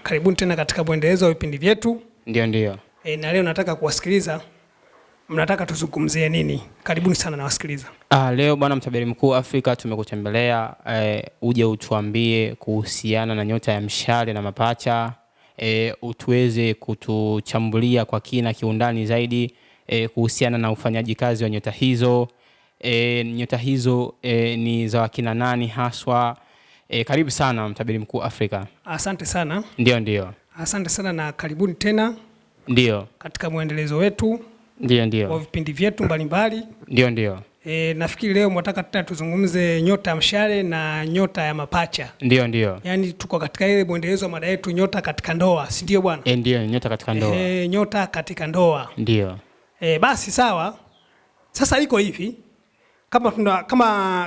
Karibuni tena katika mwendelezo wa vipindi vyetu. Ndio. Na leo nataka kuwasikiliza. Mnataka tuzungumzie nini? Karibuni sana na wasikiliza. Leo bwana mtabiri mkuu Afrika tumekutembelea uje utuambie kuhusiana na nyota ya mshale na mapacha. Utuweze kutuchambulia kwa kina kiundani zaidi kuhusiana na ufanyaji kazi wa nyota hizo. Nyota hizo ni za wakina nani haswa? Karibu sana mtabiri mkuu Afrika. Asante sana. Ndio. Asante sana na karibuni tena. Ndio. Katika mwendelezo wetu. Ndio. Wa vipindi vyetu mbalimbali. Ndio. Nafikiri leo mnataka tena tuzungumze nyota ya mshale na nyota ya mapacha. Ndio. Yaani tuko katika ile mwendelezo wa mada yetu nyota katika ndoa, si ndio bwana? Ndio, nyota katika ndoa. Nyota katika ndoa. Ndio. Basi sawa. Sasa iko hivi.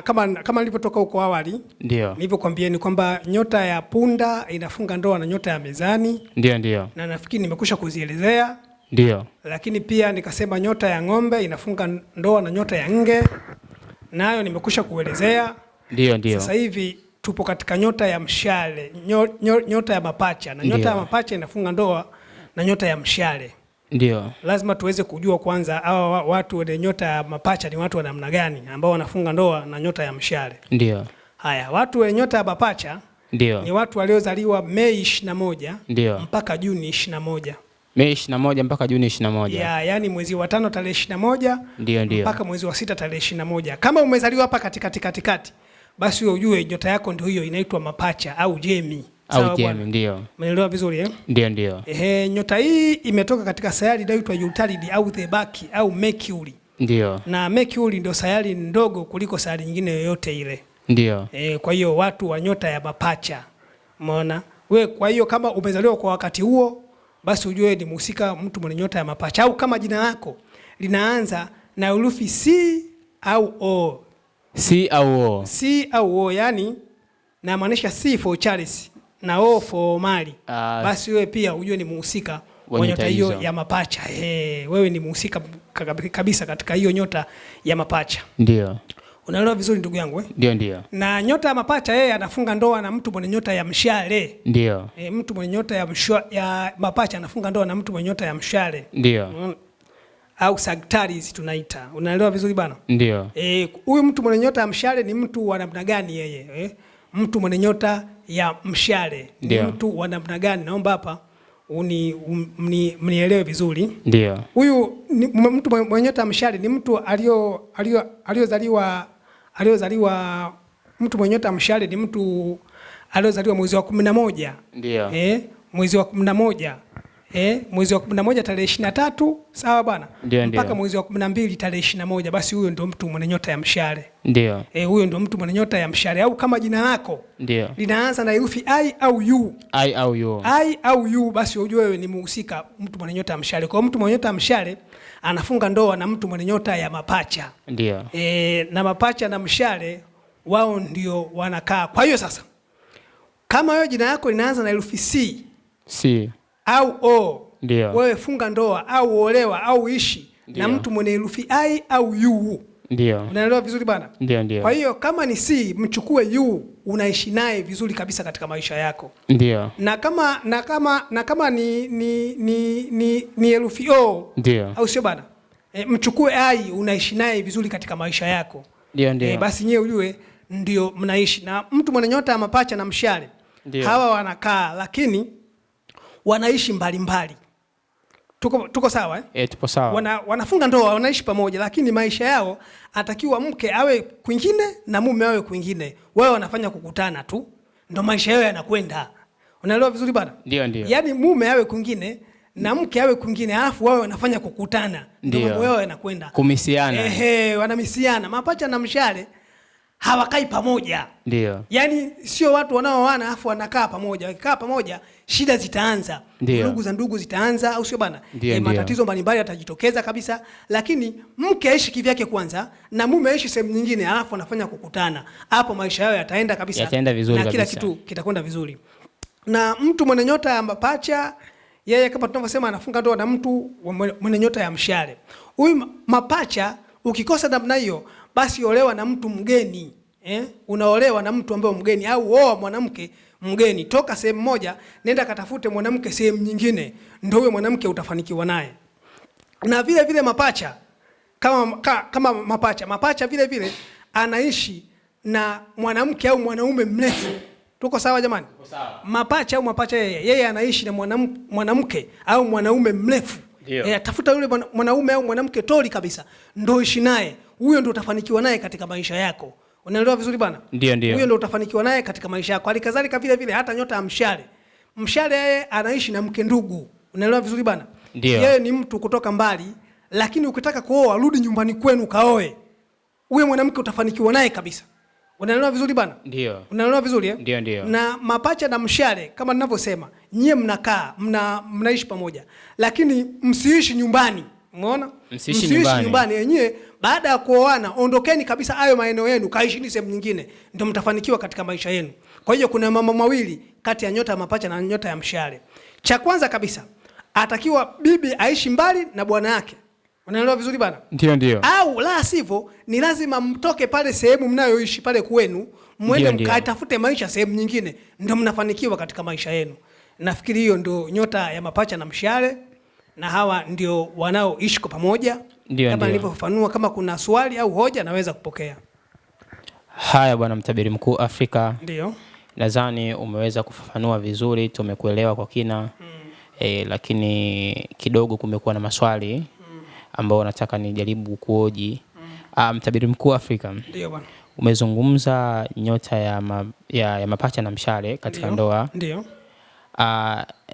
Kama nilivyotoka huko awali, ndio nilivyokuambieni kwamba nyota ya punda inafunga ndoa na nyota ya mezani. Ndio. Na nafikiri nimekusha kuzielezea. Ndio. Lakini pia nikasema nyota ya ng'ombe inafunga ndoa na nyota ya nge. Nayo nimekusha kuelezea. Ndio. Sasa hivi tupo katika nyota ya mshale, nyota ya mapacha na nyota ya mapacha inafunga ndoa na nyota ya mshale. Ndio. Lazima tuweze kujua kwanza hawa watu wenye nyota ya mapacha ni watu wa namna gani ambao wanafunga ndoa na nyota ya mshale. Ndio. Haya, watu wenye nyota ya mapacha ni watu waliozaliwa Mei 21 mpaka Juni 21. Mei 21 mpaka Juni 21. Yaani mwezi wa 5 tarehe 21 ndio mpaka mwezi wa 6 tarehe 21. Kama umezaliwa hapa katikati, basi wewe ujue nyota yako ndio hiyo inaitwa mapacha au jemi. Ndio. Umeelewa vizuri eh? Ndio. Nyota hii imetoka katika sayari inaitwa Uthalid au Thebaki au Mercury. Ndio. Na Mercury ndio sayari ndogo kuliko sayari nyingine yoyote ile. Ndio. Kwa hiyo watu wa nyota ya mapacha. Umeona? Wewe kwa hiyo kama umezaliwa kwa wakati huo, basi ujue ni mhusika mtu mwenye nyota ya mapacha, au kama jina lako linaanza na herufi C au O. C au O, yani na maanisha C for Charles na O for Mali. Basi wewe pia ujue ni mhusika wa nyota hiyo ya mapacha. Wewe ni mhusika kabisa katika hiyo nyota ya mapacha. Ndio. Unaelewa vizuri ndugu yangu eh? Ndio. Na nyota ya mapacha yeye anafunga ndoa na mtu mwenye nyota ya mshale. Ndio. Mtu mwenye nyota ya mapacha anafunga ndoa na mtu mwenye nyota ya mshale. Ndio. Au Sagittarius tunaita. Unaelewa vizuri bana? Ndio. Huyu mtu mwenye nyota ya mshale ni mtu wa namna gani yeye? Mtu mwenye nyota ya mshale ni mtu wa namna gani? Naomba hapa mnielewe vizuri. Ndio. Huyu mtu mwenye nyota ya mshale ni mtu aliozaliwa mtu mwenye nyota ya mshale ni mtu aliozaliwa mwezi wa 11. Ndio. Mwezi wa 11. Mwezi wa 11 tarehe 23, sawa bwana? Mpaka mwezi wa 12 tarehe 21, basi huyo ndio mtu mwenye nyota ya mshale. Ndio. Huyo ndio mtu mwenye nyota ya mshale, au kama jina lako linaanza na herufi I au U, basi ujue wewe ni mhusika mtu mwenye nyota ya mshale. Kwa mtu mwenye nyota ya mshale anafunga ndoa na mtu mwenye nyota ya mapacha. Ndio. Na mapacha na mshale wao ndio wanakaa. Kwa hiyo sasa kama wewe jina lako linaanza na herufi C au O, wewe funga ndoa au olewa au ishi na mtu mwenye herufi I au U. Ndio. Unaelewa vizuri bana? Ndio. Kwa hiyo kama ni C, mchukue U, unaishi naye vizuri kabisa katika maisha yako. Ndio. Na kama ni herufi O, au sio bana? Mchukue I, unaishi naye vizuri katika maisha yako. Ndio. Basi nyewe ujue ndio mnaishi na mtu mwenye nyota ya mapacha na mshale. Hawa wanakaa lakini wanaishi mbalimbali. Tuko sawa eh? Tupo sawa. Wanafunga ndoa, wanaishi pamoja, lakini maisha yao atakiwa mke awe kwingine na mume awe kwingine. Wao wanafanya kukutana tu, ndio maisha yao yanakwenda. Unaelewa vizuri bana? Ndio. Yaani mume awe kwingine na mke awe kwingine, alafu wao wanafanya kukutana, ndio mambo yao yanakwenda. Kumisiana. Wanamisiana. Mapacha na mshale hawakai pamoja. Ndio. Yaani sio watu wanaoana afu wanakaa pamoja. Wakikaa pamoja shida zitaanza. Ndugu zitaanza, au sio bana? Matatizo mbalimbali yatajitokeza kabisa, lakini mke aishi kivyake kwanza na mume aishi sehemu nyingine, alafu wanafanya kukutana. Hapo maisha yao yataenda kabisa. Yataenda vizuri na kabisa. Kila kitu kitakwenda vizuri. Na mtu mwenye nyota ya mapacha yeye kama tunavyosema anafunga ndoa na mtu mwenye nyota ya mshale. Huyu mapacha ukikosa namna hiyo, basi olewa na mtu mgeni. Unaolewa na mtu ambaye mgeni, au oa mwanamke mgeni, toka sehemu moja nenda katafute mwanamke sehemu nyingine, ndio huyo mwanamke utafanikiwa naye. Na vile vile mapacha kama mapacha vile vile anaishi na mwanamke au mwanaume mrefu. Tuko sawa jamani? Tuko sawa. Mapacha au mapacha yeye anaishi na mwanamke au mwanaume mrefu. Tafuta yule mwanaume au mwanamke tori kabisa, ndio ishi naye. Huyo ndio utafanikiwa naye katika maisha yako. Unaelewa vizuri bana? Ndio. Huyo ndio utafanikiwa naye katika maisha yako. Halikadhalika vile vile hata nyota ya mshale. Mshale yeye anaishi na mke ndugu. Unaelewa vizuri bana? Yeye ni mtu kutoka mbali, lakini ukitaka kuoa rudi nyumbani kwenu kaoe. Huyo mwanamke utafanikiwa naye kabisa. Unaelewa vizuri bana? Ndio. Unaelewa vizuri eh? Ndio. Na mapacha na mshale kama ninavyosema, nyie mnakaa, mnaishi pamoja. Lakini msiishi nyumbani. Umeona? Msiishi nyumbani. Yenyewe baada ya kuoana ondokeni kabisa hayo maeneo yenu, kaishini sehemu nyingine, ndio mtafanikiwa katika maisha yenu. Kwa hiyo kuna mambo mawili kati ya nyota ya mapacha na nyota ya mshale. Cha kwanza kabisa, atakiwa bibi aishi mbali na bwana yake. Unaelewa vizuri bana? Ndio. Au la sivyo ni lazima mtoke pale sehemu mnayoishi pale kwenu, mwende mkatafute maisha sehemu nyingine, ndio mnafanikiwa katika maisha yenu. Nafikiri hiyo ndio nyota ya mapacha na mshale, na hawa ndio wanaoishi kwa pamoja. Kama nilivyofafanua, kama kuna swali au hoja naweza kupokea. Haya bwana mtabiri mkuu Afrika. Ndio. Nadhani umeweza kufafanua vizuri, tumekuelewa kwa kina. Lakini kidogo kumekuwa na maswali ambao nataka nijaribu kuoji. Mtabiri mkuu Afrika. Ndio bwana. Umezungumza nyota ya mapacha na mshale katika ndoa. Ndio.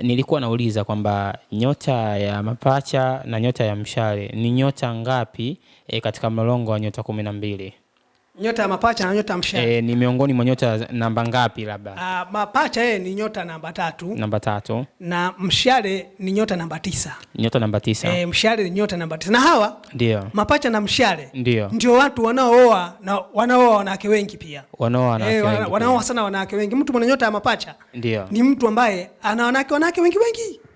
Nilikuwa nauliza kwamba nyota ya mapacha na nyota ya mshale ni nyota ngapi katika mlolongo wa nyota 12? Nyota ya mapacha na nyota ya mshale ni miongoni mwa nyota namba ngapi labda? Mapacha ni nyota namba 3. Namba 3. Na mshale ni nyota namba 9. Nyota namba 9. Mshale ni nyota namba 9. Na hawa mapacha na mshale ndio watu wanaooa na wanaoa wanawake wengi pia. Wanaoa sana wanawake wengi. Mtu mwenye nyota ya mapacha ni mtu ambaye ana wanawake wengi.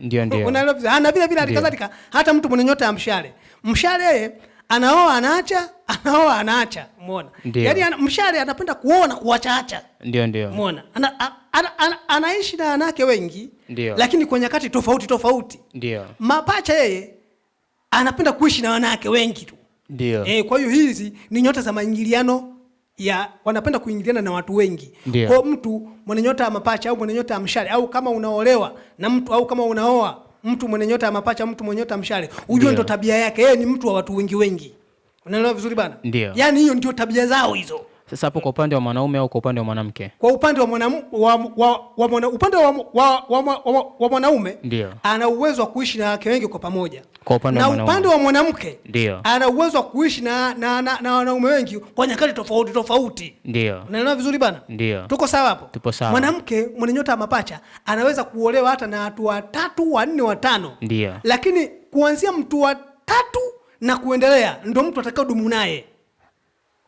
Ndio. Unaelewa? Na vile vile halikadhalika hata mtu mwenye nyota ya mshale. Mshale anaoa anaacha, anaoa anaacha. Umeona? Yaani mshale anapenda kuoa na kuacha. Ndio. Umeona? Anaishi na wanawake wengi, lakini kwa nyakati tofauti. Ndio. Mapacha yeye anapenda kuishi na wanawake wengi tu. Ndio. Kwa hiyo hizi ni nyota za maingiliano, wanapenda kuingiliana na watu wengi. Kwa mtu mwenye nyota ya mapacha au mwenye nyota ya mshale, au kama unaolewa na mtu au kama unaoa mtu mwenye nyota ya mapacha, mtu mwenye nyota ya mshale, ujue ndo tabia yake. Yeye ni mtu wa watu wengi. Unaelewa vizuri bana? Yaani hiyo ndio tabia zao hizo. Sasa hapo kwa upande wa mwanaume au kwa upande wa mwanamke? Kwa upande wa mwanaume ana uwezo wa kuishi na wake wengi kwa pamoja. Kwa upande wa mwanamke ana uwezo wa kuishi na wanaume wengi kwa nyakati tofauti. Unaelewa vizuri bana? Tuko sawa hapo? Tupo sawa. Mwanamke mwenye nyota ya mapacha anaweza kuolewa hata na watu 3, 4, 5. Lakini kuanzia mtu wa 3 na kuendelea ndio mtu atakao dumu naye.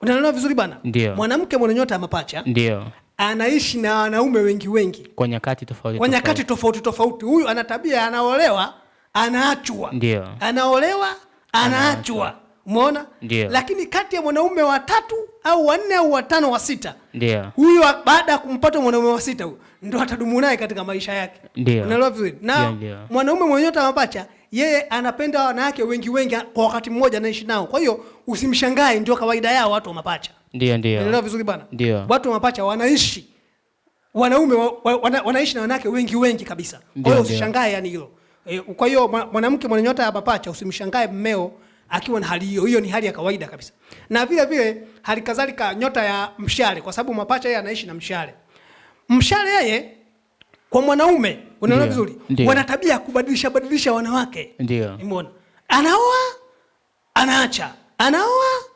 Unaelewa vizuri bana? Mwanamke mwenye nyota ya mapacha anaishi na wanaume wengi kwa nyakati tofauti. Huyu ana tabia, anaolewa anaachwa. Anaolewa anaachwa. Umeona? Lakini kati ya mwanaume wa 3 au 4 au 5 wa 6, huyu baada ya kumpata mwanaume wa 6 huyu ndio atadumu naye katika maisha yake. Unaelewa vizuri? Na mwanaume mwenye nyota ya mapacha yeye anapenda wanawake wengi kwa wakati mmoja anaishi nao. Kwa hiyo usimshangae, ndio kawaida yao watu wa mapacha. Unaelewa vizuri bana? Watu wa mapacha wanaishi wanaishi na wanawake wengi kabisa. Kwa hiyo usishangae yani hilo. Kwa hiyo mwanamke mwenye nyota ya mapacha usimshangae mmeo akiwa na hali hiyo. Hiyo ni hali ya kawaida kabisa. Na vile vile hali kadhalika nyota ya mshale, kwa sababu mapacha yeye anaishi na mshale. Mshale yeye kwa mwanaume, unaelewa vizuri, wana tabia ya kubadilisha wanawake. Umeona? Anaoa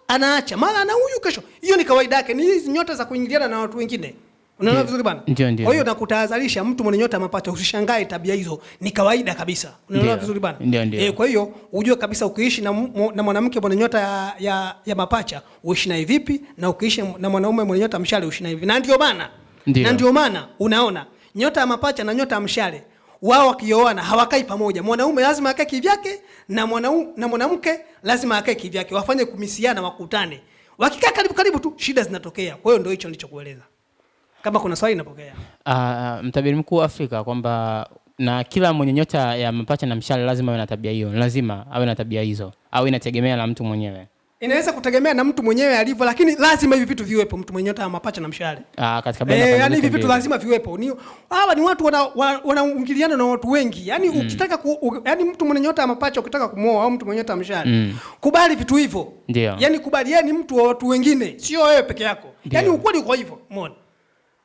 anaacha, mara ana huyu kesho. Hiyo ni kawaida yake. Ni hizi nyota za kuingiliana na watu wengine. Unaelewa vizuri bana? Kwa hiyo nakutahadharisha mtu mwenye nyota mapacha usishangae tabia hizo. Ni kawaida kabisa. Unaelewa vizuri bana? Kwa hiyo ujue kabisa ukiishi na mwanamke mwenye nyota ya mapacha uishi naye vipi, na ukiishi na mwanaume mwenye nyota mshale uishi naye vipi. Na ndio maana unaona nyota ya mapacha na nyota ya mshale wao wakioana hawakai pamoja. Mwanaume lazima akae kivyake na mwanamke lazima akae kivyake, wafanye kumisiana, wakutane. Wakikaa karibu tu shida zinatokea. Kwa hiyo ndio hicho nilichokueleza. Kama kuna swali napokea. Mtabiri mkuu wa Afrika kwamba na kila mwenye nyota ya mapacha na mshale lazima awe na tabia hiyo. Lazima awe na tabia hizo au inategemea na mtu mwenyewe? Inaweza kutegemea na mtu mwenyewe alivyo, lakini lazima hivi vitu viwepo, mtu mwenye nyota ya mapacha na mshale. Katika baina ya yani hivi vitu lazima viwepo. Hawa ni watu wanaingiliana na watu wengi. Yani ukitaka yani mtu mwenye nyota ya mapacha ukitaka kumuoa au mtu mwenye nyota ya mshale, kubali vitu hivyo. Yani kubali yeye ni mtu wa watu wengine, sio wewe peke yako. Yani ukweli uko hivyo.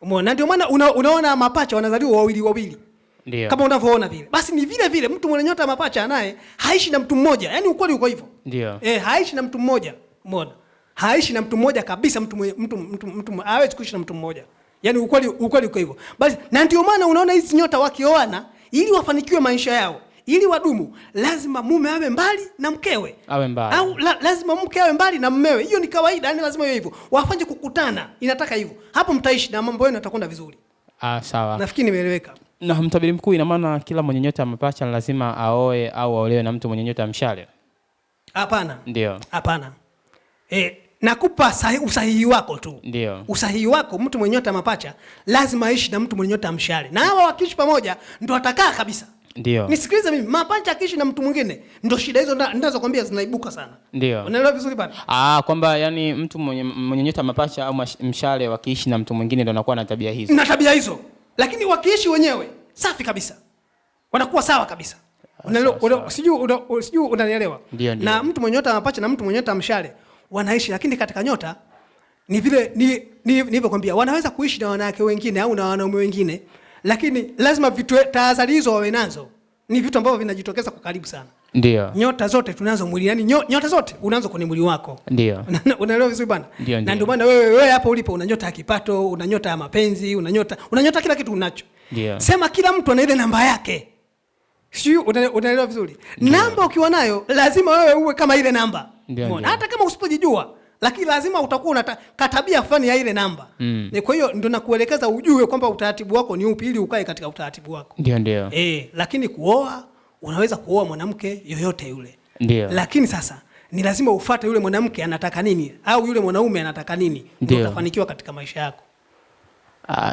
Umeona? Ndio maana unaona mapacha wanazaliwa wawili. Ndio. Kama unavyoona vile. Basi ni vile vile mtu mwenye nyota ya mapacha naye haishi na mtu mmoja. Yaani ukweli uko hivyo. Ndio. Haishi na mtu mmoja. Umeona? Haishi na mtu mmoja kabisa, mtu hawezi kuishi na mtu mmoja. Yaani ukweli uko hivyo. Basi na ndio maana unaona hizi nyota wakioana ili wafanikiwe maisha yao, ili wadumu, lazima mume awe mbali na mkewe. Awe mbali. Au lazima mke awe mbali na mmewe. Hiyo ni kawaida, yani lazima iwe hivyo. Wafanye kukutana, inataka hivyo. Hapo mtaishi na mambo yenu yatakwenda vizuri. Sawa. Nafikiri nimeeleweka. Na mtabiri mkuu, ina maana kila mwenye nyota ya mapacha lazima aoe au aolewe na mtu mwenye nyota ya mshale? Hapana. Ndio. Hapana. Nakupa usahihi wako tu. Ndio. Usahihi wako, mtu mwenye nyota ya mapacha lazima aishi na mtu mwenye nyota ya mshale. Na hawa wakiishi pamoja ndio watakaa kabisa. Ndio. Nisikilize mimi, mapacha akiishi na mtu mwingine ndio shida hizo ninazokuambia zinaibuka sana. Ndio. Unaelewa vizuri bana? Kwamba yani mtu mwenye nyota ya mapacha au mshale wakiishi na mtu mwingine ndio anakuwa na tabia hizo. Na tabia hizo. Lakini wakiishi wenyewe safi kabisa. Wanakuwa sawa kabisa. Unaelewa? Sijui unanielewa? Na mtu mwenye nyota ya mapacha na mtu mwenye nyota ya mshale wanaishi, lakini katika nyota ni vile nilivyokuambia, wanaweza kuishi na wanawake wengine au na wanaume wengine, lakini lazima tahadhari hizo wawe nazo. Ni vitu ambavyo vinajitokeza kwa karibu sana. Ndio. Nyota zote tunazo mwili, yani nyota zote unaanza kwenye mwili wako. Ndio. Unaelewa vizuri bana? Na ndio maana wewe hapo ulipo una nyota ya kipato, una nyota ya mapenzi, una nyota kila kitu unacho. Ndio. Sema kila mtu ana ile namba yake. Sio, unaelewa vizuri? Namba ukiwa nayo lazima wewe uwe kama ile namba. Hata kama usipojijua, lakini lazima utakuwa una katabia fulani ya ile namba. Kwa hiyo ndio nakuelekeza ujue kwamba utaratibu wako ni upi ili ukae katika utaratibu wako. Ndio. Lakini kuoa, unaweza kuoa mwanamke yoyote yule. Ndio. Lakini sasa ni lazima ufuate yule mwanamke anataka nini au yule mwanaume anataka nini, ndio utafanikiwa katika maisha yako.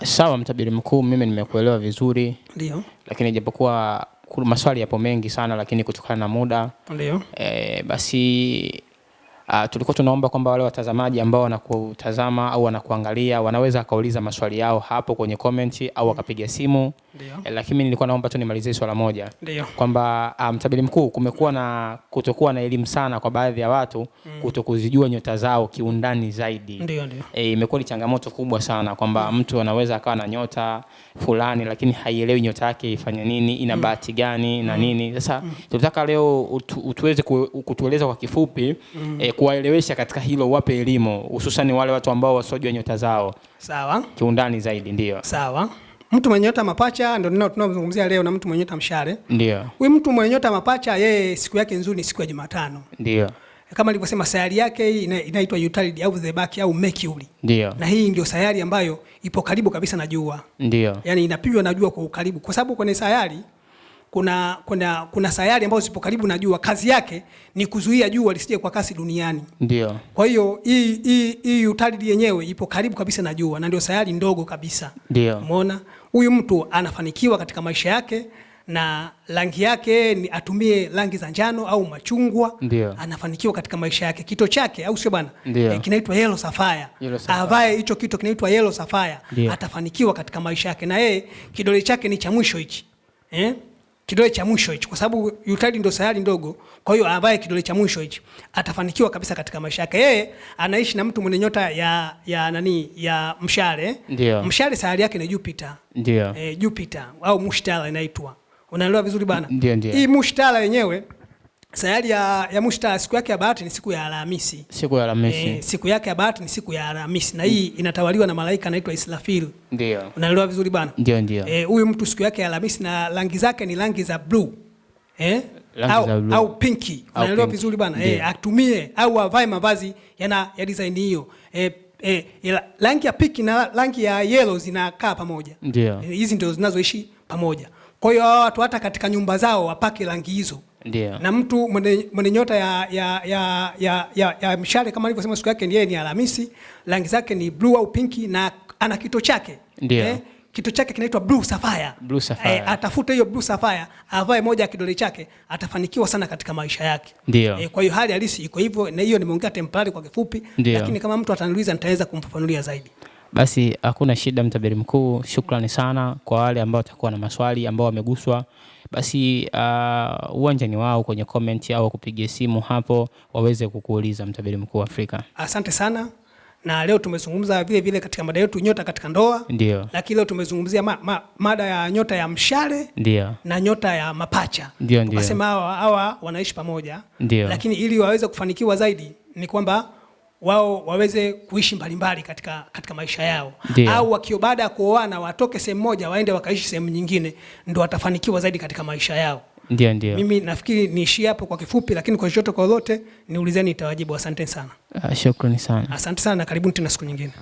Sawa mtabiri mkuu, mimi nimekuelewa vizuri. Ndio. Lakini japokuwa maswali yapo mengi sana, lakini kutokana na muda. Ndio. Basi tulikuwa tunaomba kwamba wale watazamaji ambao wanakutazama au wanakuangalia wanaweza kauliza maswali yao hapo kwenye comment au wakapiga simu. Lakini nilikuwa naomba tu nimalizie swala moja. Kwamba mtabiri mkuu, kumekuwa na kutokuwa na elimu sana kwa baadhi ya watu kutokuzijua nyota zao kiundani zaidi. Ndio. Imekuwa ni changamoto kubwa sana kwamba mtu anaweza akawa na nyota fulani lakini haielewi nyota yake ifanye nini, ina bahati gani na nini. Sasa tunataka leo utuweze kutueleza kwa kifupi kuwaelewesha katika hilo, wape elimu hususan wale watu ambao wasojua nyota zao. Sawa. Kiundani zaidi. Ndio. Sawa. Mtu mwenye nyota mapacha ndio tunazungumzia leo, na mtu mwenye nyota mshale. Ndio. Huyu mtu mwenye nyota mapacha yeye siku yake nzuri ni siku ya Jumatano. Ndio. Kama nilivyosema, sayari yake inaitwa Euclid au the Back au Mercury. Ndio. Na hii ndio sayari ambayo ipo karibu kabisa na jua. Ndio. Yaani inapigwa na jua kwa ukaribu, kwa sababu kwenye sayari kuna sayari ambazo zipo karibu na jua, kazi yake ni kuzuia jua lisije kwa kasi duniani. Ndio. Kwa hiyo hii Euclid yenyewe ipo karibu kabisa na jua na ndio sayari ndogo kabisa. Ndio. Umeona? Huyu mtu anafanikiwa katika maisha yake na rangi yake ni atumie rangi za njano au machungwa. Ndio. Anafanikiwa katika maisha yake. Kito chake au sio bwana? Kinaitwa yellow sapphire. Avae hicho kito kinaitwa yellow sapphire. Atafanikiwa katika maisha yake. Na yeye kidole chake ni cha mwisho hichi. Kidole cha mwisho hichi, kwa sababu Euclid ndio sayari ndogo. Kwa hiyo avae kidole cha mwisho hichi, atafanikiwa kabisa katika maisha yake. Yeye anaishi na mtu mwenye nyota ya mshale. Mshale sayari yake ni Jupiter. Ndio. Jupiter au Mushtara inaitwa. Unaelewa vizuri bana? Ndio. Hii Mushtara yenyewe, sayari ya Mushtara siku yake ya bahati ni siku ya Alhamisi. Siku yake ya bahati ni siku ya Alhamisi, na hii inatawaliwa na malaika anaitwa Israfil. Ndio. Unaelewa vizuri bana? Ndio. Huyu mtu siku yake ya Alhamisi na rangi zake ni rangi za blue. Au pinki. Unaelewa vizuri bana? Atumie au avae mavazi ya design hiyo. Rangi ya pinki na rangi ya yellow zinakaa pamoja. Ndio. Hizi ndio zinazoishi pamoja. Kwa hiyo watu hata katika nyumba zao wapake rangi hizo. Ndio. Na mtu mwenye nyota ya mshale kama alivyosema siku yake ni Alhamisi, rangi zake ni blue au pinki na ana kito chake. Kitu chake kinaitwa Blue Sapphire. Blue Sapphire. Atafute hiyo Blue Sapphire, avae moja ya kidole chake, atafanikiwa sana katika maisha yake. Kwa hiyo hali halisi iko hivyo, na hiyo nimeongea temporary kwa kifupi, lakini kama mtu ataniuliza nitaweza kumfafanulia zaidi. Basi hakuna shida mtabiri mkuu, shukrani sana kwa wale ambao watakuwa na maswali ambao wameguswa. Basi uwanja ni wao, kwenye comment au kupigia simu hapo waweze kukuuliza mtabiri mkuu wa Afrika. Asante sana. Na leo tumezungumza vile vile katika mada yetu nyota katika ndoa. Ndio. Lakini leo tumezungumzia mada ya nyota ya mshale. Ndio. Na nyota ya mapacha. Ndio. Tukasema hawa wanaishi pamoja. Ndio. Lakini ili waweze kufanikiwa zaidi ni kwamba wao waweze kuishi mbalimbali katika maisha yao. Ndio. Au wakio baada ya kuoana watoke sehemu moja waende wakaishi sehemu nyingine, ndio watafanikiwa zaidi katika maisha yao. Ndio. Mimi nafikiri niishie hapo kwa kifupi, lakini kwa chochote kwa lolote niulizeni, nitawajibu. Asante sana. Shukrani sana. Asante sana na karibuni tena siku nyingine.